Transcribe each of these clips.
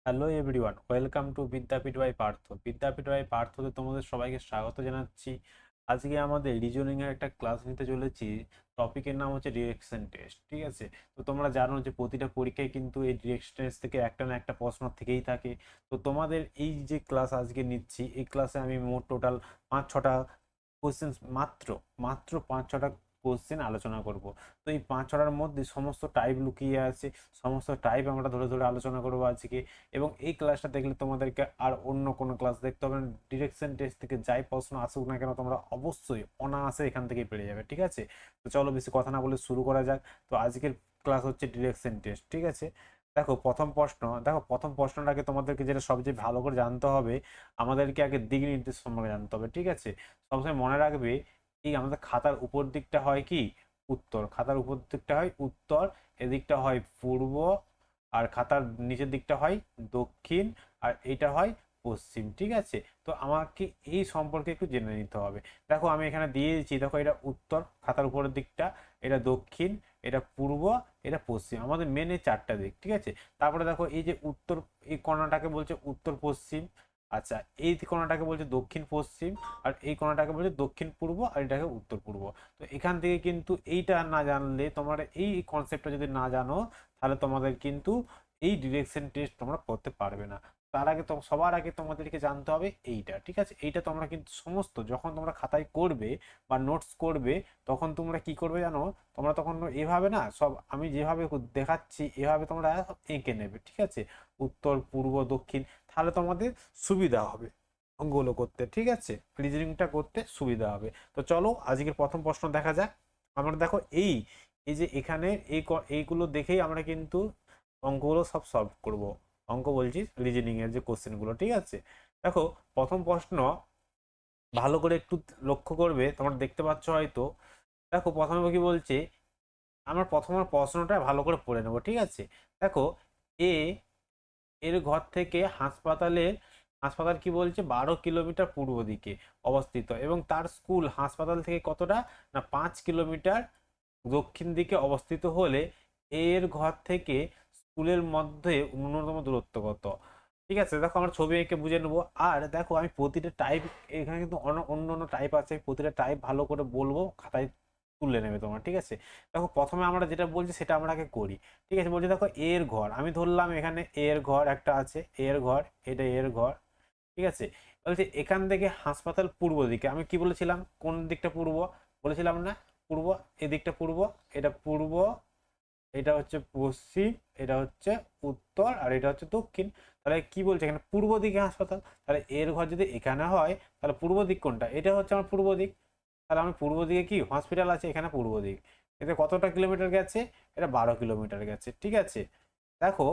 Hello everyone, welcome to Vidyapith by Partha. Vidyapith by পার্থতে তোমাদের সবাইকে স্বাগত জানাচ্ছি। আজকে আমাদের রিজনিং এর একটা ক্লাস নিতে চলেছি। টপিকের নাম হচ্ছে ডিরেকশন টেস্ট। ঠিক আছে, তো তোমরা জানো যে প্রতিটা পরীক্ষায় কিন্তু এই ডিরেকশন টেস্ট থেকে একটা না একটা প্রশ্ন থেকেই থাকে। তো তোমাদের এই যে ক্লাস আজকে নিচ্ছি, এই ক্লাসে আমি মোট টোটাল 5-6টা কোশ্চেন, মাত্র মাত্র 5-6টা কোশ্চেন আলোচনা করব। তো এই 5-6টার মধ্যে সমস্ত টাইপ লুকিয়ে আছে, সমস্ত টাইপ আমরা ধরে ধরে আলোচনা করবো আজকে। এবং এই ক্লাসটা দেখলে তোমাদেরকে আর অন্য কোনো ক্লাস দেখতে হবে না। ডিরেকশন টেস্ট থেকে যাই প্রশ্ন আসুক না কেন, তোমরা অবশ্যই অনায়াসে এখান থেকেই পেরে যাবে। ঠিক আছে, তো চলো বেশি কথা না বলে শুরু করা যাক। তো আজকের ক্লাস হচ্ছে ডিরেকশন টেস্ট। ঠিক আছে, দেখো প্রথম প্রশ্নটাকে তোমাদেরকে যেটা সবচেয়ে ভালো করে জানতে হবে, আমাদেরকে আগে দিক নির্দেশ সম্পর্কে জানতে হবে। ঠিক আছে, সবসময় মনে রাখবে, এই আমাদের খাতার উপর দিকটা হয় কি উত্তর, খাতার উপর দিকটা হয় উত্তর, এদিকটা হয় পূর্ব, আর খাতার নিচের দিকটা হয় দক্ষিণ, আর এইটা হয় পশ্চিম। ঠিক আছে, তো আমাকে এই সম্পর্কে একটু জেনে নিতে হবে। দেখো আমি এখানে দিয়ে দিচ্ছি, দেখো এটা উত্তর খাতার উপরের দিকটা, এটা দক্ষিণ, এটা পূর্ব, এটা পশ্চিম, আমাদের মেন এই চারটা দিক। ঠিক আছে, তারপরে দেখো এই যে উত্তর, এই কোণাটাকে বলছে উত্তর পশ্চিম। আচ্ছা, এই কোণাটাকে বলছে দক্ষিণ পশ্চিম, আর এই কোণাটাকে বলছে দক্ষিণ পূর্ব, আর এটাকে উত্তর পূর্ব। তো এখান থেকে কিন্তু এইটা না জানলে, তোমরা এই কনসেপ্টটা যদি না জানো, তাহলে তোমাদের কিন্তু এই ডিরেকশন টেস্ট তোমরা করতে পারবে না। তার আগে তো সবার আগে তোমাদেরকে জানতে হবে এইটা। ঠিক আছে, এইটা তোমরা কিন্তু সমস্ত যখন তোমরা খাতায় করবে বা নোটস করবে, তখন তোমরা কি করবে জানো, তোমরা তখন এভাবে না, সব আমি যেভাবে দেখাচ্ছি এভাবে তোমরা এঁকে নেবে। ঠিক আছে, উত্তর পূর্ব দক্ষিণ, তাহলে তোমাদের সুবিধা হবে অঙ্কগুলো করতে। ঠিক আছে, রিজনিংটা করতে সুবিধা হবে। তো চলো আজকের প্রথম প্রশ্ন দেখা যাক। আমরা দেখো এই এই যে এখানে এইগুলো দেখেই আমরা কিন্তু অঙ্কগুলো সব সলভ করব। অঙ্ক বলছি, রিজনিং এর যে কোশ্চেনগুলো। ঠিক আছে, দেখো প্রথম প্রশ্ন ভালো করে একটু লক্ষ্য করবে, তোমরা দেখতে পাচ্ছ হয়তো। দেখো প্রথমে কি বলছে, প্রথমে প্রশ্নটা ভালো করে পড়ে নেবো। ঠিক আছে, দেখো এ এর ঘর থেকে হাসপাতাল কি বলছে, 12 কিলোমিটার পূর্ব দিকে অবস্থিত, এবং তার স্কুল হাসপাতাল থেকে কতটা, না 5 কিলোমিটার দক্ষিণ দিকে অবস্থিত হলে এর ঘর থেকে স্কুলের মধ্যে ন্যূনতম দূরত্ব কত। ঠিক আছে, দেখো আমরা ছবি এঁকে বুঝে নেবো। আর দেখো আমি প্রতিটা টাইপ, এখানে কিন্তু অন্য অন্য টাইপ আছে, প্রতিটা টাইপ ভালো করে বলবো, খাতায় তুলে নেবে তোমরা। ঠিক আছে, দেখো প্রথমে আমরা যেটা বলছি সেটা আমরা আগে করি। ঠিক আছে, বলছি দেখো এর ঘর, আমি ধরলাম এখানে এর ঘর একটা আছে, এর ঘর, এটা এর ঘর। ঠিক আছে, বলছে এখান থেকে হাসপাতাল পূর্ব দিকে, আমি কি বলেছিলাম, কোন দিকটা পূর্ব বলেছিলাম না, পূর্ব, এদিকটা পূর্ব, এটা পূর্ব, এটা হচ্ছে পশ্চিম, এটা হচ্ছে উত্তর, আর এটা হচ্ছে দক্ষিণ। তাহলে কি বলছে এখানে পূর্ব দিকে হাসপাতাল, তাহলে এর ঘর যদি এখানে হয়, তাহলে পূর্ব দিক কোনটা, এটা হচ্ছে আমার পূর্ব দিক। তাহলে আমি পূর্ব দিকে কি হসপিটাল আছে, এখানে পূর্ব দিক। এতে কতটা কিলোমিটার গেছে, এটা 12 কিলোমিটার গেছে। ঠিক আছে, দেখো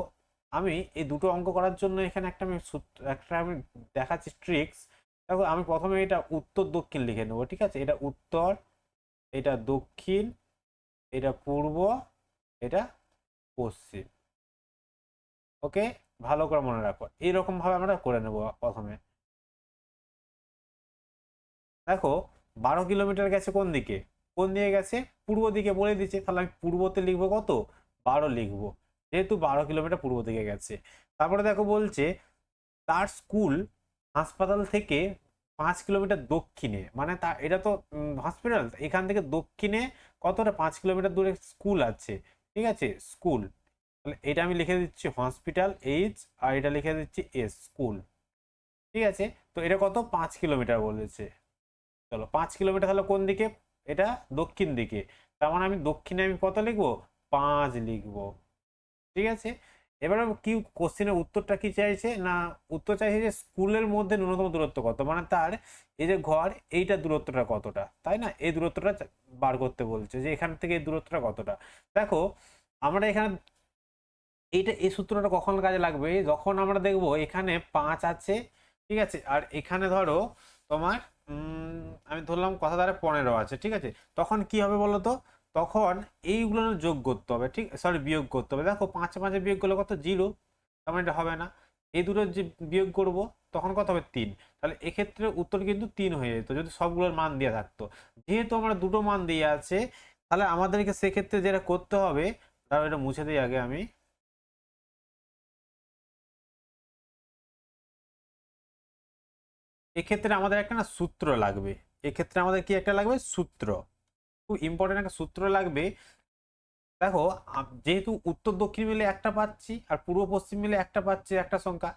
আমি এই দুটো অঙ্ক করার জন্য এখানে একটা আমি দেখাচ্ছি ট্রিক্স। দেখো আমি প্রথমে এটা উত্তর দক্ষিণ লিখে নেবো। ঠিক আছে, এটা উত্তর, এটা দক্ষিণ, এটা পূর্ব, এটা পশ্চিম। ওকে, ভালো করে মনে রাখো, এইরকম ভাবে আমরা করে নেবো প্রথমে। দেখো 12 কিলোমিটার গেছে কোন দিকে, কোন দিকে গেছে, পূর্ব দিকে বলে দিচ্ছে, তাহলে আমি পূর্বতে লিখবো কত, 12 লিখবো, যেহেতু 12 কিলোমিটার পূর্ব দিকে গেছে। তারপরে দেখো বলছে তার স্কুল হাসপাতাল থেকে 5 কিলোমিটার দক্ষিণে, মানে তা এটা তো হসপিটাল, এখান থেকে দক্ষিণে কতটা, 5 কিলোমিটার দূরে স্কুল আছে। ঠিক আছে, স্কুল, তাহলে এটা আমি লিখে দিচ্ছি হসপিটাল এইচ, আর এটা লিখে দিচ্ছি এস, স্কুল। ঠিক আছে, তো এটা কত, 5 কিলোমিটার বলেছে। চলো 5 কিলোমিটার তাহলে কোন দিকে, এটা দক্ষিণ দিকে, তার মানে আমি দক্ষিণে আমি কত লিখবো, 5 লিখবো। ঠিক আছে, এবারে কি কোশ্চেনের উত্তরটা কি চাইছে, না উত্তর চাইছে যে স্কুলের মধ্যে ন্যূনতম দূরত্ব কত, মানে তার এই যে ঘর, এইটা দূরত্বটা কতটা, তাই না, এই দূরত্বটা বার করতে বলছে, যে এখান থেকে এই দূরত্বটা কতটা। দেখো আমরা এখানে এইটা, এই সূত্রটা কখন কাজে লাগবে, যখন আমরা দেখবো এখানে 5 আছে। ঠিক আছে, আর এখানে ধরো তোমার আমি ধরলাম কথা দ্বারা 15 আছে। ঠিক আছে, তখন কি হবে বলো তো, তখন এইগুলো যোগ করতে হবে, ঠিক সরি বিয়োগ করতে হবে। দেখো 5 5 বিয়োগ করলে কত, 0, তার মানে এটা হবে না। এই দুটো যে বিয়োগ করব, তখন কত হবে, 3। তাহলে এক্ষেত্রে উত্তর কিন্তু 3 হয়ে যেত যদি সবগুলোর মান দেওয়া থাকতো। যেহেতু আমরা দুটো মান দিয়ে আছে, তাহলে আমাদেরকে সেক্ষেত্রে যেটা করতে হবে, তাহলে এটা মুছে দিই আগে আমি। এক্ষেত্রে আমাদের একটা না সূত্র লাগবে। এক্ষেত্রে আমাদের কি একটা লাগবে? সূত্র। খুব ইম্পর্টেন্ট একটা সূত্র লাগবে। দেখো, যেহেতু উত্তর দক্ষিণ মিলে একটা পাচ্ছি আর পূর্ব পশ্চিম মিলে একটা পাচ্ছি, একটা সংখ্যা,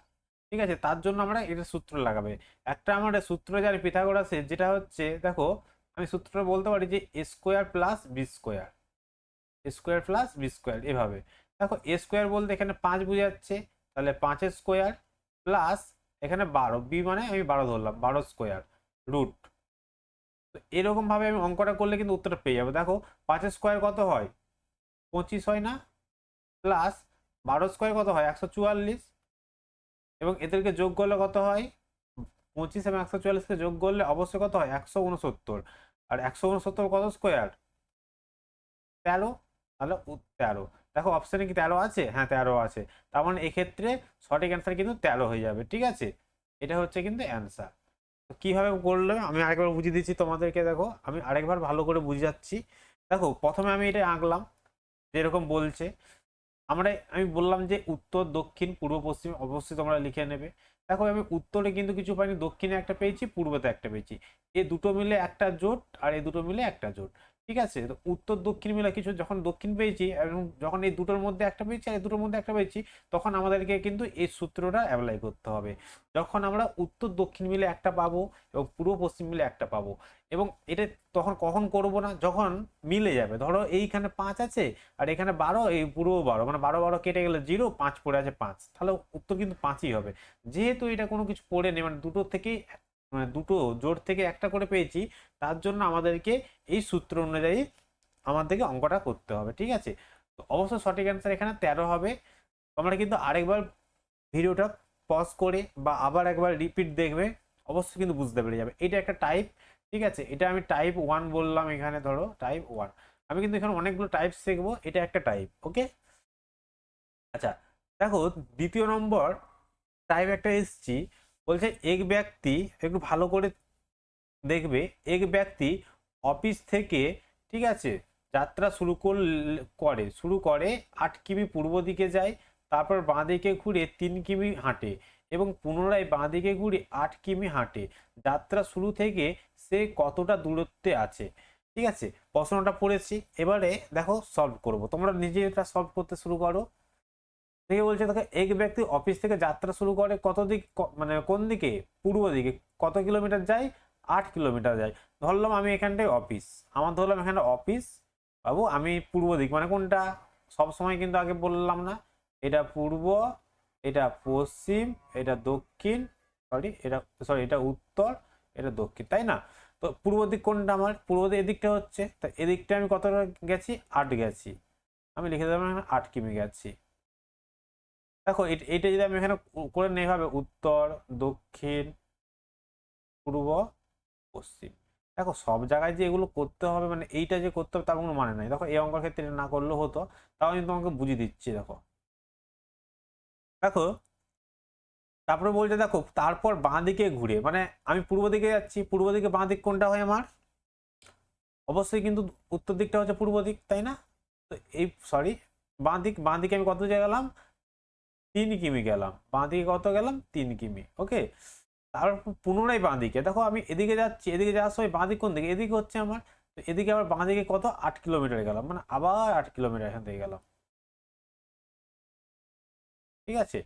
ঠিক আছে, তার জন্য আমরা এটা সূত্র লাগাবে। একটা আমাদের সূত্র জানি পিথাগোরাসের, যেটা হচ্ছে, দেখো আমি সূত্রটা বলতে পারি যে A square plus B square, square plus B square, এভাবে। দেখো এ স্কোয়ার বলতে এখানে 5 বোঝাচ্ছে, তাহলে 5 স্কোয়ার প্লাস এখানে 12, বি মানে আমি 12 ধরলাম, 12 স্কোয়ার রুট। তো এরকম ভাবে আমি অঙ্কটা করলে কিন্তু উত্তরটা পেয়ে যাবো। দেখো 5 স্কোয়ার কত হয়? 25 হয় না? প্লাস 12 স্কোয়ার কত হয়? 144। এবং এদেরকে যোগ করলে কত হয়? 25 এবং 144কে যোগ করলে অবশ্যই কত হয়? 169। আর 169 কত স্কোয়ার? 13। তাহলে 13। দেখো অপশানে কি 13 আছে? হ্যাঁ 13 আছে। তার মানে এক্ষেত্রে সঠিক অ্যান্সার কিন্তু 13 হয়ে যাবে। ঠিক আছে, এটা হচ্ছে কিন্তু অ্যান্সার। কিভাবে করলে আমি আরেকবার বুঝিয়ে দিচ্ছি তোমাদেরকে। দেখো আমি আরেকবার ভালো করে বুঝাচ্ছি। দেখো প্রথমে আমি এটা আঁকলাম যেরকম বলছে। আমি বললাম যে উত্তর দক্ষিণ পূর্ব পশ্চিম অবশ্যই তোমরা লিখে নেবে। দেখো আমি উত্তরে কিন্তু কিছু পাইনি, দক্ষিণে একটা পেয়েছি, পূর্বতে একটা পেয়েছি। এ দুটো মিলে একটা জোট আর এই দুটো মিলে একটা জোট। ঠিক আছে, তো উত্তর দক্ষিণ মিলে কিছু যখন দক্ষিণ পেয়েছি এবং যখন এই দুটোর মধ্যে একটা পেয়েছি আর এই দুটোর মধ্যে একটা পেয়েছি, তখন আমাদেরকে কিন্তু এই সূত্রটা অ্যাপ্লাই করতে হবে। যখন আমরা উত্তর দক্ষিণ মিলে একটা পাবো এবং পূর্ব পশ্চিম মিলে একটা পাবো, এবং এটা তখন কখন করব না, যখন মিলে যাবে। ধরো এইখানে 5 আছে আর এখানে 12, এই পুরো 12, মানে 12 12 কেটে গেলে 0, 5 পড়ে আছে 5, তাহলে উত্তর কিন্তু 5ই হবে। যেহেতু এটা কোনো কিছু পড়ে নেই, মানে দুটো থেকে, মানে দুটো জোড় থেকে একটা করে পেয়েছি, তার জন্য আমাদেরকে এই সূত্র অনুযায়ী আমাদেরকে অঙ্কটা করতে হবে। ঠিক আছে, তো অবশ্যই সঠিক অ্যান্সার এখানে 13 হবে। তোমরা কিন্তু আরেকবার ভিডিওটা পজ করে বা আবার একবার রিপিট দেখবে, অবশ্যই কিন্তু বুঝতে পেরে যাবে। এটা একটা টাইপ। ঠিক আছে, এটা আমি টাইপ 1 বললাম, এখানে ধরো টাইপ 1। আমি কিন্তু এখানে অনেকগুলো টাইপ শিখবো, এটা একটা টাইপ। ওকে, আচ্ছা। দেখো দ্বিতীয় নম্বর টাইপ একটা এসছি, বলছে এক ব্যক্তি, একটু ভালো করে দেখবে, এক ব্যক্তি অফিস থেকে, ঠিক আছে, যাত্রা শুরু করে 8 কিমি পূর্ব দিকে যায়, তারপর বাঁ দিকে ঘুরে 3 কিমি হাঁটে এবং পুনরায় বাঁ দিকে ঘুরে 8 কিমি হাঁটে। যাত্রা শুরু থেকে সে কতটা দূরত্বে আছে? ঠিক আছে, প্রশ্নটা পড়েছি। এবারে দেখো সলভ করব, তোমরা নিজে এটা সলভ করতে শুরু করো। থেকে বলছে, দেখো এক ব্যক্তি অফিস থেকে যাত্রা শুরু করে কত দিক, মানে কোন দিকে? পূর্ব দিকে। কত কিলোমিটার যায়? 8 কিলোমিটার যায়। ধরলাম আমি এখানটায় অফিস, আমার ধরলাম এখানে অফিস, বাবু আমি পূর্ব দিক মানে কোনটা? সব সময় কিন্তু আগে বললাম না, এটা পূর্ব, এটা পশ্চিম, এটা দক্ষিণ, এটা উত্তর, এটা দক্ষিণ, তাই না? তো পূর্ব দিক কোনটা? আমার পূর্ব দিক এদিকটা হচ্ছে, তা এদিকটা আমি কতটা গেছি? 8 গেছি। আমি লিখে দেবো 8 কিমি গেছি। দেখো এটা যদি আমি এখানে করে নেই ভাবে, উত্তর, দক্ষিণ, পূর্ব, পশ্চিম। দেখো সব জায়গায় যে এগুলো করতে হবে, মানে এইটা যে করতে হবে তার কোনো মানে নাই। দেখো এই অঙ্কের ক্ষেত্রে না করলেও হতো, তাও আমি তোমাকে বুঝিয়ে দিচ্ছি। দেখো দেখো তারপরে বলছে, দেখো তারপর বাঁ দিকে ঘুরে, মানে আমি পূর্ব দিকে যাচ্ছি, পূর্ব দিকে বাঁ দিক কোনটা হয় আমার? অবশ্যই কিন্তু উত্তর দিকটা হচ্ছে পূর্ব দিক, তাই না? তো এই সরি, বাঁ দিকে আমি কত জায়গা গেলাম? 3 কিমি গেলাম। বাঁ দিকে কত গেলাম? 3 কিমি। ওকে, তারপর পুনরায় বাঁ দিকে, দেখো আমি এদিকে যাচ্ছি, এদিকে যাওয়ার সময় বাঁ দিক কোন দিকে? এদিকে হচ্ছে আমার। তো এদিকে আবার বাঁ দিকে কত? 8 কিলোমিটার গেলাম, মানে আবার 8 কিলোমিটার এখান থেকে গেলাম। ঠিক আছে,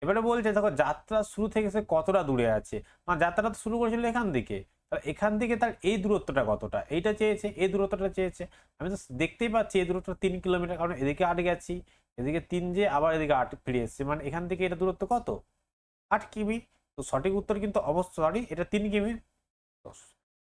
এবারে বলছে দেখো যাত্রা শুরু থেকে সে কতটা দূরে আছে, মানে যাত্রাটা তো শুরু করেছিল এখান থেকে, তাহলে এখান থেকে তার এই দূরত্বটা কতটা, এইটা চেয়েছে, এই দূরত্বটা চেয়েছে। আমি তো দেখতেই পাচ্ছি এই দূরত্বটা 3 কিলোমিটার, কারণ এদিকে 8 গেছি, এদিকে 3 যে আবার এদিকে 8 ফিরে এসছে, মানে এখান থেকে এটা দূরত্ব কত? 8 কিমি। তো সঠিক উত্তর কিন্তু অবশ্যই, সরি এটা 3 কিমি।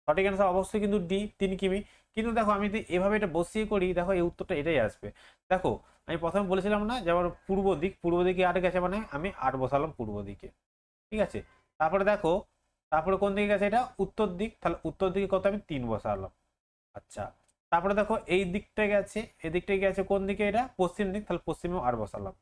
সঠিক অ্যান্সার অবশ্যই কিন্তু ডি, 3 কিমি। কিন্তু দেখো আমি যদি এভাবে এটা বসিয়ে করি, দেখো এই উত্তরটা এটাই আসবে। দেখো আমি প্রথমে বলেছিলাম না যে আমার পূর্ব দিকে 8 গেছে, মানে আমি 8 বসালাম পূর্ব দিকে। ঠিক আছে, তারপরে দেখো, তারপরে কোন দিকে গেছে? এটা উত্তর দিক, তাহলে উত্তর দিকে কত? আমি 3 বসালাম। আচ্ছা, তারপরে দেখো এই দিকটা গেছে, এই দিকটা গেছে কোন দিকে? এটা পশ্চিম দিক, তাহলে পশ্চিমেও 8 বসালাম।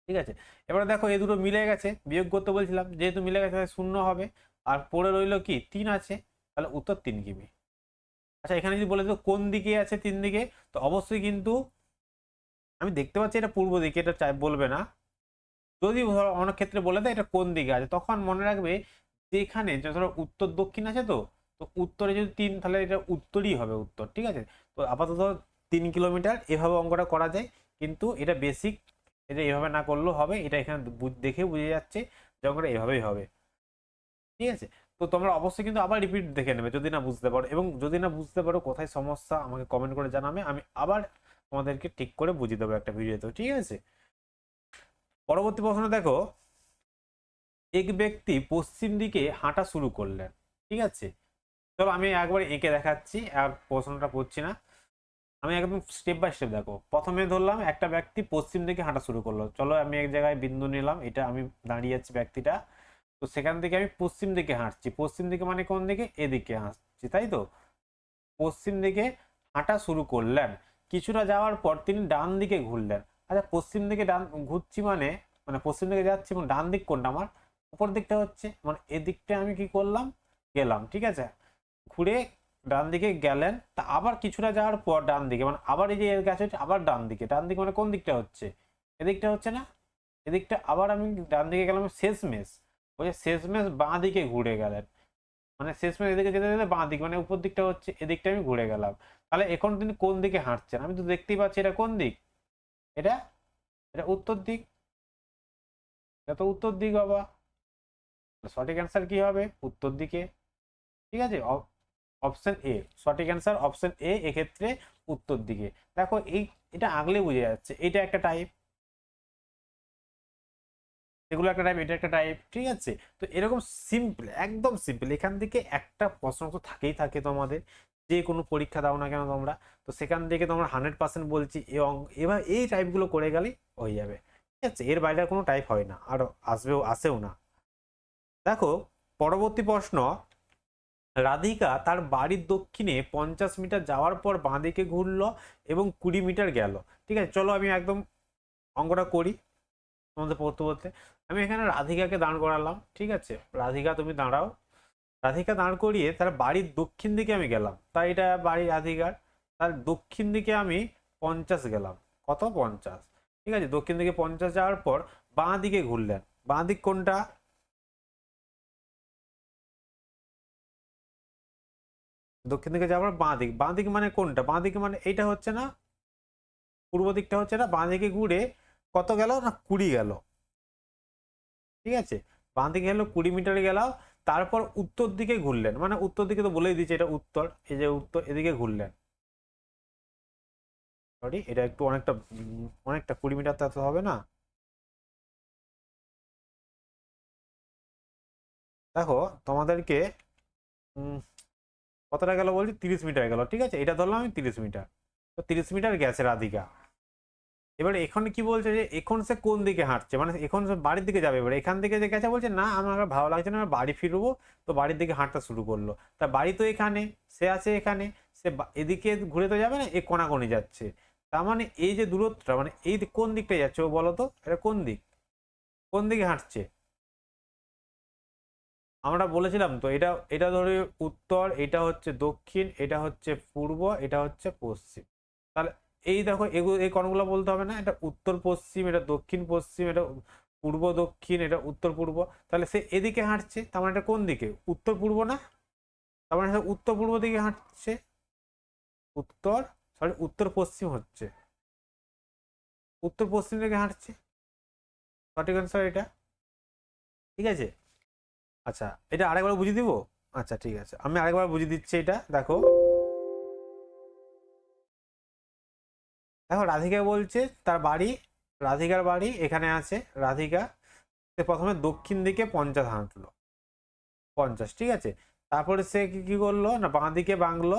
ঠিক আছে, এবারে দেখো এই দুটো মিলে গেছে, বিয়োগ করতে বলছিলাম, যেহেতু মিলে গেছে তাহলে 0 হবে। আর পড়ে রইলো কি? 3 আছে, তাহলে উত্তর 3 কিমি। আচ্ছা, এখানে যদি বলে দিত কোন দিকে আছে 3 দিকে, তো অবশ্যই কিন্তু আমি দেখতে পাচ্ছি এটা পূর্ব দিকে, এটা বলবে না। যদি ধরো অনেক ক্ষেত্রে বলে দেয় এটা কোন দিকে আছে, তখন মনে রাখবে যেখানে ধরো উত্তর দক্ষিণ আছে, তো তো উত্তরে যদি 3 তাহলে এটা উত্তরই হবে উত্তর, ঠিক আছে। তো আপাতত 3 কিলোমিটার এভাবে অঙ্কটা করা যায়, কিন্তু এটা বেসিক, এটা এভাবে না করলেও হবে, এটা এখানে দেখে বুঝে যাচ্ছে যে অঙ্কটা এভাবেই হবে, ঠিক আছে। তো তোমরা অবশ্যই কিন্তু আবার রিপিট দেখে নেবে যদি না বুঝতে পারো, এবং যদি না বুঝতে পারো কোথায় সমস্যা আমাকে কমেন্ট করে জানাবে, আমি আবার তোমাদেরকে ঠিক করে বুঝিয়ে দেবো একটা ভিডিওতে, ঠিক আছে। পরবর্তী প্রশ্ন দেখো, এক ব্যক্তি পশ্চিম দিকে হাঁটা শুরু করলেন, ঠিক আছে। চলো আমি একবার এঁকে দেখাচ্ছি, আর প্রশ্নটা পড়ছি না, আমি একদম স্টেপ বাই স্টেপ দেখো। প্রথমে ধরলাম একটা ব্যক্তি পশ্চিম দিকে হাঁটা শুরু করলো, চলো আমি এক জায়গায় বিন্দু নিলাম, এটা আমি দাঁড়িয়ে আছি ব্যক্তিটা, তো সেখান থেকে আমি পশ্চিম দিকে হাঁটছি, পশ্চিম দিকে মানে কোন দিকে, এদিকে হাঁটছি, তাই তো। পশ্চিম দিকে হাঁটা শুরু করলেন, কিছুটা যাওয়ার পর তিনি ডান দিকে ঘুরলেন। আচ্ছা, পশ্চিম দিকে ডান ঘুরছি মানে, মানে পশ্চিম দিকে যাচ্ছি, এবং ডান দিক কোনটা আমার, উপর দিকটা হচ্ছে, মানে এদিকটা আমি কি করলাম, গেলাম, ঠিক আছে। ঘুরে ডান দিকে গেলেন, তা আবার কিছুটা যাওয়ার পর ডান দিকে, মানে আবার এই যে এর কাছে হচ্ছে আবার ডান দিকে, ডান দিকে মানে কোন দিকটা হচ্ছে, এদিকটা হচ্ছে না, এদিকটা আবার আমি ডান দিকে গেলাম, শেষমেশ ওই যে শেষমেশ বাঁ দিকে ঘুরে গেলেন, মানে শেষমেশ এদিকে যেতে যেতে বাঁ দিক মানে উপর দিকটা হচ্ছে, এদিকটা আমি ঘুরে গেলাম। তাহলে এখন তিনি কোন দিকে হাঁটছেন, আমি তো দেখতেই পাচ্ছি এটা কোন দিক, এটা এটা উত্তর দিক, এটা তো উত্তর দিক বাবা। সঠিক অ্যান্সার কি হবে, উত্তর দিকে, ঠিক আছে। অপশন এ সঠিক অ্যান্সার, অপশন এ এক্ষেত্রে উত্তর দিকে। দেখো এই, এটা আগলে বুঝে যাচ্ছে, এটা একটা টাইপ, এগুলো একটা টাইপ, এটা একটা টাইপ, ঠিক আছে। তো এরকম সিম্পল, একদম সিম্পল, এখান থেকে একটা প্রশ্ন তো থাকেই থাকে তোমাদের, যে কোনো পরীক্ষা দাও না কেন তোমরা, তো সেখান থেকে তোমরা 100% বলছি এবার এই টাইপগুলো করে গেলেই হয়ে যাবে, ঠিক আছে। এর বাইরে আর কোনো টাইপ হয় না, আর আসেও না। দেখো পরবর্তী প্রশ্ন, রাধিকা তার বাড়ির দক্ষিণে 50 মিটার যাওয়ার পর বাঁদিকে ঘুরলো এবং 20 মিটার গেল, ঠিক আছে। চলো আমি একদম অঙ্কটা করি তোমাদের পড়তে পড়তে। আমি এখানে রাধিকাকে দাঁড় করালাম, ঠিক আছে, রাধিকা তুমি দাঁড়াও। রাধিকা দাঁড় করিয়ে তার বাড়ির দক্ষিণ দিকে আমি গেলাম, তাই এটা বাড়ি রাধিকার, তার দক্ষিণ দিকে আমি 50 গেলাম, কত 50, ঠিক আছে। দক্ষিণ দিকে 50 যাওয়ার পর বাঁ দিকে ঘুরলেন, বাঁ দিক কোনটা, দক্ষিণ দিকে যাওয়ার বাঁ দিক, বাঁ দিক মানে কোনটা, বাঁ দিকে মানে এইটা হচ্ছে না, পূর্ব দিকটা হচ্ছে না, বাঁ দিকে ঘুরে কত গেল না 20 গেল, ঠিক আছে। বাঁ দিকে গেল 20 মিটার গেল, তারপর উত্তর দিকে ঘুরলেন, মানে উত্তর দিকে তো বলেই দিচ্ছে এটা উত্তর, এই যে উত্তর, এদিকে ঘুরলেন, সরি এটা একটু অনেকটা অনেকটা 20 মিটার তো এত হবে না। দেখো তোমাদেরকে উম, কতটা গেল বলছি, 30 মিটার গেল, ঠিক আছে, এটা ধরলাম আমি 30 মিটার, তো 30 মিটার গেছে রাধিকা। এবারে এখন কি বলছে যে এখন সে কোন দিকে হাঁটছে, মানে এখন সে বাড়ির দিকে যাবে, এবার এখান থেকে যে গেছে বলছে না আমার আর ভালো লাগছে না, আমার বাড়ি ফিরবো, তো বাড়ির দিকে হাঁটতে শুরু করলো। তা বাড়ি তো এখানে, সে আছে এখানে, সে এদিকে ঘুরে তো যাবে না, এ কোনাকুনি যাচ্ছে, তার মানে এই যে দূরত্বটা, মানে এই কোন দিকটায় যাচ্ছে ও বলো তো, এটা কোন দিক, কোন দিকে হাঁটছে, আমরা বলেছিলাম তো, এটা এটা ধরে উত্তর, এটা হচ্ছে দক্ষিণ, এটা হচ্ছে পূর্ব, এটা হচ্ছে পশ্চিম। তাহলে এই দেখো এগুলো, এই কোণগুলো বলতে হবে না, এটা উত্তর পশ্চিম, এটা দক্ষিণ পশ্চিম, এটা পূর্ব দক্ষিণ, এটা উত্তর পূর্ব। তাহলে সে এদিকে হাঁটছে, তার মানে এটা কোন দিকে, উত্তর পূর্ব না, তার মানে সে উত্তর পূর্ব দিকে হাঁটছে, উত্তর, সরি উত্তর পশ্চিম হচ্ছে, উত্তর পশ্চিম দিকে হাঁটছে, সঠিক অ্যান্সার এটা, ঠিক আছে। আচ্ছা, এটা আরেকবার বুঝিয়ে দিব, আচ্ছা ঠিক আছে, আমি আরেকবার বুঝিয়ে দিচ্ছি, এটা দেখো, দেখো রাধিকা বলছে তার বাড়ি, রাধিকার বাড়ি এখানে আছে, রাধিকা সে প্রথমে দক্ষিণ দিকে 50 হাঁটলো, 50, ঠিক আছে। তারপরে সে কি কি করলো না বাঁ দিকে বাংলো,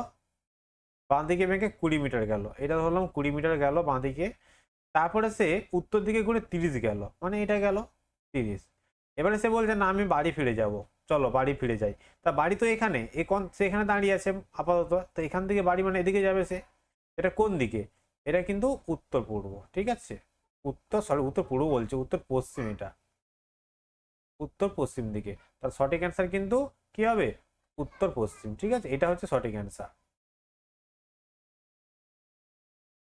বাঁ দিকে বেঁকে 20 মিটার গেল, এটা ধরলাম 20 মিটার গেল বাঁ দিকে। তারপরে সে উত্তর দিকে ঘুরে 30 গেল, মানে এটা গেল 30। এবারে সে বলছে না আমি বাড়ি ফিরে যাব, চলো বাড়ি ফিরে যাই। তা বাড়ি তো এখানে, সে এখানে দাঁড়িয়ে আছে আপাতত, তো এখান থেকে বাড়ি মানে এদিকে যাবে সে, এটা কোন দিকে, এটা কিন্তু উত্তর পূর্ব, ঠিক আছে। উত্তর, সরি উত্তর পূর্ব বলছে, উত্তর পশ্চিম এটা, উত্তর পশ্চিম দিকে, তার সঠিক অ্যান্সার কিন্তু কি হবে, উত্তর পশ্চিম, ঠিক আছে, এটা হচ্ছে সঠিক অ্যান্সার।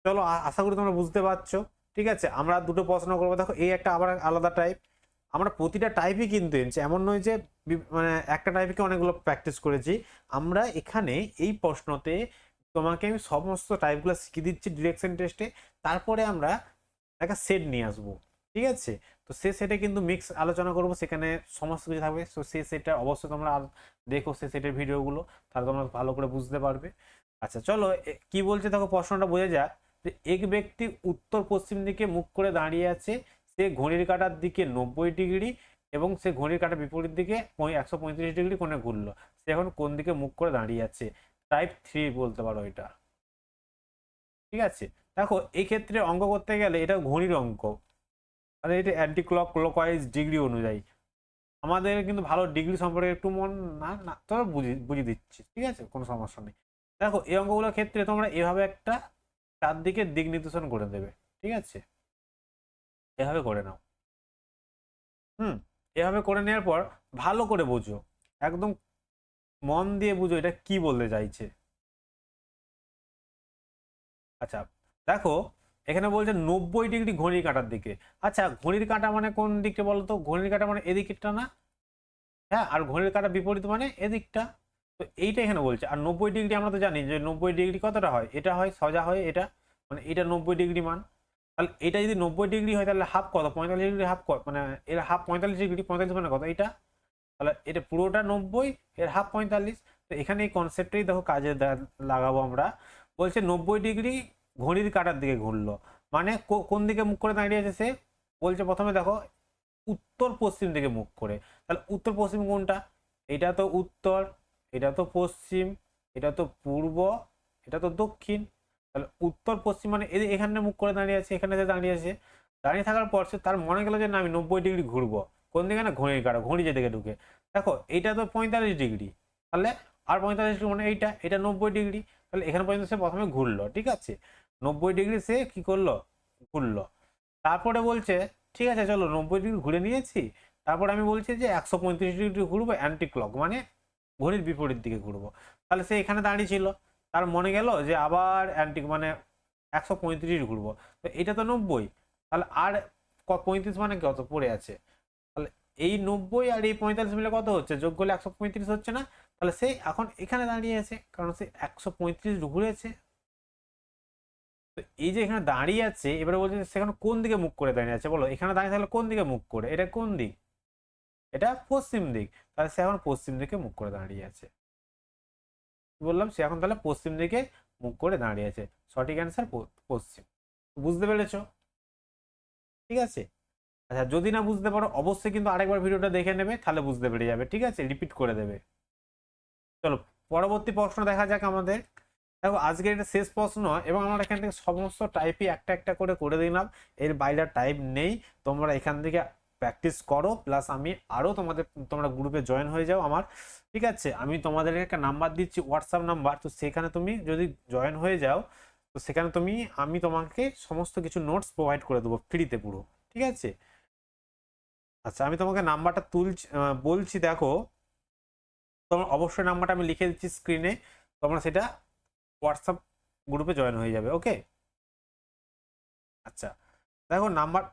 চলো আশা করি তোমরা বুঝতে পারছো, ঠিক আছে। আমরা দুটো প্রশ্ন করবো, দেখো এই একটা আবার আলাদা টাইপ, আমরা প্রতিটা টাইপই কিন্তু এনেছি, এমন নয় যে মানে একটা টাইপকে অনেকগুলো প্র্যাকটিস করেছি। আমরা এখানে এই প্রশ্নতে তোমাকে আমি সমস্ত টাইপগুলো শিখিয়ে দিচ্ছি ডিরেকশন টেস্টে, তারপরে আমরা একটা সেট নিয়ে আসবো, ঠিক আছে? তো সে সেটে কিন্তু মিক্স আলোচনা করব, সেখানে সমস্ত কিছু থাকবে। তো সেই সেটটা অবশ্যই তোমরা আর দেখো সেই সেটের ভিডিওগুলো, তাহলে তোমরা ভালো করে বুঝতে পারবে। আচ্ছা চলো, কি বলছে দেখো, প্রশ্নটা বোঝা যাক। যে এক ব্যক্তি উত্তর পশ্চিম দিকে মুখ করে দাঁড়িয়ে আছে, সে ঘড়ির কাঁটার দিকে 90 ডিগ্রি এবং সে ঘড়ির কাঁটার বিপরীত দিকে 135 ডিগ্রি কোণে ঘুরলো। সে এখন কোন দিকে মুখ করে দাঁড়িয়ে আছে? টাইপ 3 বলতে পারো এটা, ঠিক আছে? দেখো এই ক্ষেত্রে অঙ্ক করতে গেলে এটা ঘড়ির অঙ্ক, মানে এটা অ্যান্টি ক্লক ক্লকওয়াইজ ডিগ্রি অনুযায়ী। আমাদের কিন্তু ভালো ডিগ্রি সম্পর্কে একটু মন না না তবে বুঝিয়ে দিচ্ছি, ঠিক আছে, কোনো সমস্যা নেই। দেখো এই অঙ্কগুলোর ক্ষেত্রে তোমরা এভাবে একটা চারদিকে দিক নির্দেশন করে দেবে, ঠিক আছে? এভাবে করে নাও। হুম, এভাবে করে নেওয়ার পর ভালো করে বুঝো, একদম মন দিয়ে বুঝো এটা কি বলতে চাইছে। আচ্ছা দেখো, এখানে বলছে 90 ডিগ্রি ঘড়ির কাঁটার দিকে। আচ্ছা ঘড়ির কাঁটা মানে কোন দিকটা বলো তো? ঘড়ির কাঁটা মানে এদিকটা না? হ্যাঁ, আর ঘড়ির কাঁটা বিপরীত মানে এদিকটা। তো এইটা এখানে বলছে। আর 90 ডিগ্রি আমরা তো জানি যে 90 ডিগ্রি কতটা হয়, এটা হয় সোজা হয় এটা, মানে এটা 90 ডিগ্রি মান। তাহলে এটা যদি 90 ডিগ্রি হয় তাহলে হাফ কত? 45 ডিগ্রি হাফ কত, মানে এর হাফ 45 ডিগ্রি, 45 মানে কত এটা? তাহলে এটা পুরোটা 90, এর হাফ 45। তো এখানে এই কনসেপ্টটাই দেখো কাজে লাগাবো আমরা। বলছে 90 ডিগ্রি ঘড়ির কাঁটার দিকে ঘুরলো, মানে কোন দিকে মুখ করে দাঁড়িয়ে আছে সে? বলছে প্রথমে দেখো উত্তর পশ্চিম দিকে মুখ করে। তাহলে উত্তর পশ্চিম কোনটা? এটা তো উত্তর, এটা তো পশ্চিম, এটা তো পূর্ব, এটা তো দক্ষিণ। তাহলে উত্তর পশ্চিম মানে এখানে মুখ করে দাঁড়িয়ে আছে, এখানে যে দাঁড়িয়ে আছে। দাঁড়িয়ে থাকার পর সে তার মনে গেল যে না আমি 90 ডিগ্রি ঘুরবো। কোন দিকে? না ঘড়ির কাঁটা, ঘড়ি যেদিকে ঢুকে। দেখো এইটা তো 45 ডিগ্রি, তাহলে আর 45 ডিগ্রি মানে এইটা, এটা 90 ডিগ্রি। তাহলে এখানে পর্যন্ত সে প্রথমে ঘুরলো, ঠিক আছে? 90 ডিগ্রি সে কি করলো? ঘুরলো। তারপরে বলছে ঠিক আছে চলো 90 ডিগ্রি ঘুরে নিয়েছি, তারপর আমি বলছি যে 135 ডিগ্রি ঘুরবো অ্যান্টি ক্লক, মানে ঘড়ির বিপরীত দিকে ঘুরবো। তাহলে সে এখানে দাঁড়িয়ে ছিল, তার মনে গেল যে আবার অ্যান্টি মানে 135 ঘুরবো। তো এটা তো 90, তাহলে আর 35 মানে কত পড়ে আছে? তাহলে এই 90 আর এই 45 মিলে কত হচ্ছে? যোগ করলে 135 হচ্ছে না? তাহলে সে এখন এখানে দাঁড়িয়ে আছে, কারণ সে 135 ঘুরেছে। তো এই যে এখানে দাঁড়িয়ে আছে, এবারে বলছে সেখানে কোন দিকে মুখ করে দাঁড়িয়ে আছে বলো? এখানে দাঁড়িয়ে থাকলে কোন দিকে মুখ করে? এটা কোন দিক? এটা পশ্চিম দিক। তাহলে সে এখন পশ্চিম দিকে মুখ করে দাঁড়িয়ে আছে। কি বললাম? সে এখন তাহলে পশ্চিম দিকে মুখ করে দাঁড়িয়ে আছে। সঠিক অ্যান্সার পশ্চিম। বুঝতে পেরেছো? ঠিক আছে। আচ্ছা যদি না বুঝতে পারো অবশ্যই কিন্তু আরেকবার ভিডিওটা দেখে নেবে, তাহলে বুঝতে পেরে যাবে, ঠিক আছে? রিপিট করে দেবে। চলো পরবর্তী প্রশ্ন দেখা যাক আমাদের। দেখো আজকের এটা শেষ প্রশ্ন, এবং আমরা এখান থেকে সমস্ত টাইপই একটা একটা করে করে দিলাম, এর বাইরে টাইপ নেই। তোমরা এখান থেকে প্র্যাকটিস করো, প্লাস আমি আরও তোমরা গ্রুপে জয়েন হয়ে যাও আমার, ঠিক আছে? আমি তোমাদের একটা নাম্বার দিচ্ছি, হোয়াটসঅ্যাপ নাম্বার, তো সেখানে তুমি যদি জয়েন হয়ে যাও, তো সেখানে আমি তোমাকে সমস্ত কিছু নোটস প্রোভাইড করে দেবো ফ্রিতে পুরো, ঠিক আছে? আচ্ছা আমি তোমাকে নাম্বারটা বলছি, দেখো তোমার অবশ্যই নাম্বারটা আমি লিখে দিচ্ছি স্ক্রিনে, তোমরা সেটা হোয়াটসঅ্যাপ গ্রুপে জয়েন হয়ে যাবে, ওকে? আচ্ছা দেখো নাম্বার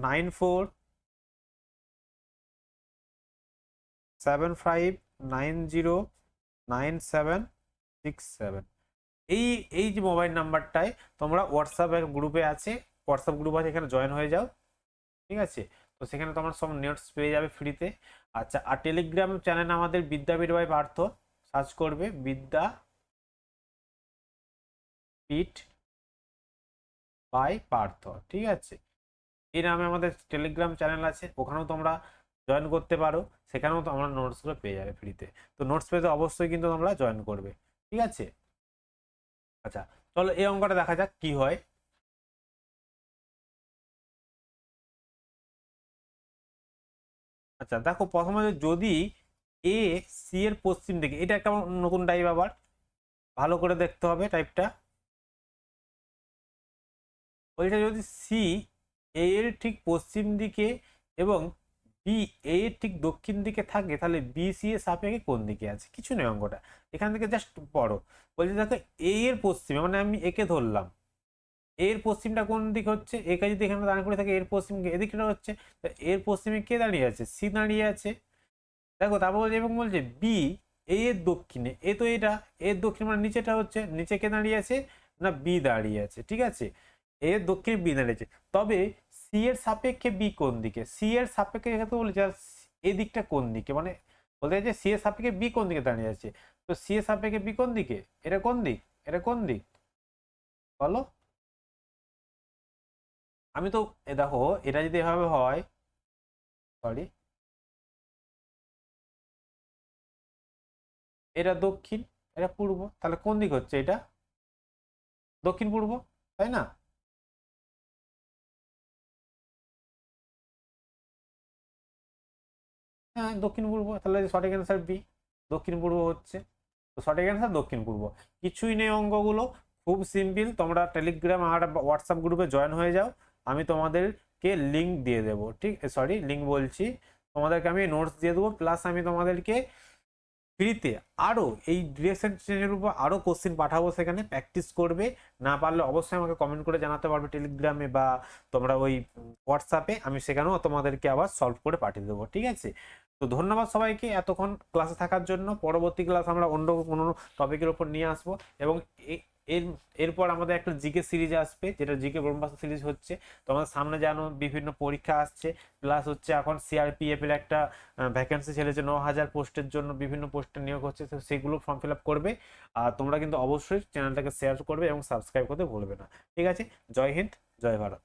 9475909767। এই এই যে মোবাইল নাম্বারটায় তোমরা হোয়াটসঅ্যাপ গ্রুপে আছে, হোয়াটসঅ্যাপ গ্রুপ আছে, এখানে জয়েন হয়ে যাও, ঠিক আছে? তো সেখানে তোমরা সব নোটস পেয়ে যাবে ফ্রিতে। আচ্ছা আর টেলিগ্রাম চ্যানেল আমাদের বিদ্যাপীঠ বাই পার্থ, সার্চ করবে বিদ্যাপীঠ বাই পার্থ, ঠিক আছে? এই নামে আমাদের টেলিগ্রাম চ্যানেল আছে, ওখানেও তোমরা জয়েন করতে পারো, সেখানেও তোমরা নোটসগুলো পেয়ে যাবে ফ্রিতে। তো নোটস পেতে অবশ্যই কিন্তু তোমরা জয়েন করবে, ঠিক আছে? আচ্ছা চলো এই অঙ্কটা দেখা যাক কি হয়। আচ্ছা দেখো প্রথমে যদি এ সি এর পশ্চিম দিকে, এটা একটা নতুন টাইপ, আবার ভালো করে দেখতে হবে টাইপটা। বলছে যদি সি এ এর ঠিক পশ্চিম দিকে এবং বি এ এর ঠিক দক্ষিণ দিকে থাকে, তাহলে বি সি এর সাপেক্ষে কোন দিকে আছে? কিছু নেই অঙ্কটা, এখান থেকে জাস্ট পড়ো। বলছে দেখো এ এর পশ্চিমে, মানে আমি একে ধরলাম, এর পশ্চিমটা কোন দিকে হচ্ছে, একে যদি এখানে দাঁড় করে থাকে এর পশ্চিম এদিকটা হচ্ছে, তো এর পশ্চিমে কে দাঁড়িয়ে আছে, সি দাঁড়িয়ে আছে। দেখো তারপর বলছে এবং বলছে বি এর দক্ষিণে, এ তো এটা এর দক্ষিণ মানে নিচেটা হচ্ছে, নিচে কে দাঁড়িয়ে আছে, না বি দাঁড়িয়ে আছে, ঠিক আছে, এর দক্ষিণে বি দাঁড়িয়ে আছে। তবে সি এর সাপেক্ষে বি কোন দিকে, সি এর সাপেক্ষে এখানে বলেছে এই দিকটা কোন দিকে, মানে বলতে চাইছে সি এর সাপেক্ষে বি কোন দিকে দাঁড়িয়ে আছে, তো সি এর সাপেক্ষে বি কোন দিকে, এটা কোন দিক, এটা কোন দিক বলো। আমি তো দেখো এটা যদি এভাবে হয়, সরি, এটা দক্ষিণ, এটা পূর্ব, তাহলে কোন দিক হচ্ছে এটা, দক্ষিণ পূর্ব, তাই না? হ্যাঁ দক্ষিণ পূর্ব, তাহলে সঠিক অ্যান্সার বি, দক্ষিণ পূর্ব হচ্ছে। তো সঠিক অ্যান্সার দক্ষিণ পূর্ব। কিছুই নেই অঙ্কগুলো, খুব সিম্পল। তোমরা টেলিগ্রাম আর হোয়াটসঅ্যাপ গ্রুপে জয়েন হয়ে যাও, আমি তোমাদেরকে লিঙ্ক দিয়ে দেবো, ঠিক, সরি লিঙ্ক বলছি, তোমাদেরকে আমি নোটস দিয়ে দেবো, প্লাস আমি তোমাদেরকে ফ্রিতে আরও এই ডিরেকশন চেঞ্জের উপর আরও কোশ্চেন পাঠাবো, সেখানে প্র্যাকটিস করবে। না পারলে অবশ্যই আমাকে কমেন্ট করে জানাতে পারবে টেলিগ্রামে বা তোমরা ওই হোয়াটসঅ্যাপে, আমি সেখানেও তোমাদেরকে আবার সলভ করে পাঠিয়ে দেবো, ঠিক আছে। তো ধন্যবাদ সবাইকে এতক্ষণ ক্লাসে থাকার জন্য। পরবর্তী ক্লাস আমরা অন্য কোনো টপিকের উপর নিয়ে আসবো, এবং এর এরপর আমাদের একটা জিকে সিরিজ আসবে, যেটা জিকে ব্রহ্মাস্ত্র সিরিজ হচ্ছে। তোমাদের সামনে জানো বিভিন্ন পরীক্ষা আসছে, প্লাস হচ্ছে এখন সিআরপিএফ এর একটা ভ্যাকেন্সি ছেড়েছে 9,000 পোস্টের জন্য, বিভিন্ন পোস্টে নিয়োগ হচ্ছে, তো সেগুলো ফর্ম ফিল আপ করবে। আর তোমরা কিন্তু অবশ্যই চ্যানেলটাকে শেয়ার করবে এবং সাবস্ক্রাইব করতে ভুলবে না, ঠিক আছে। জয় হিন্দ, জয় ভারত।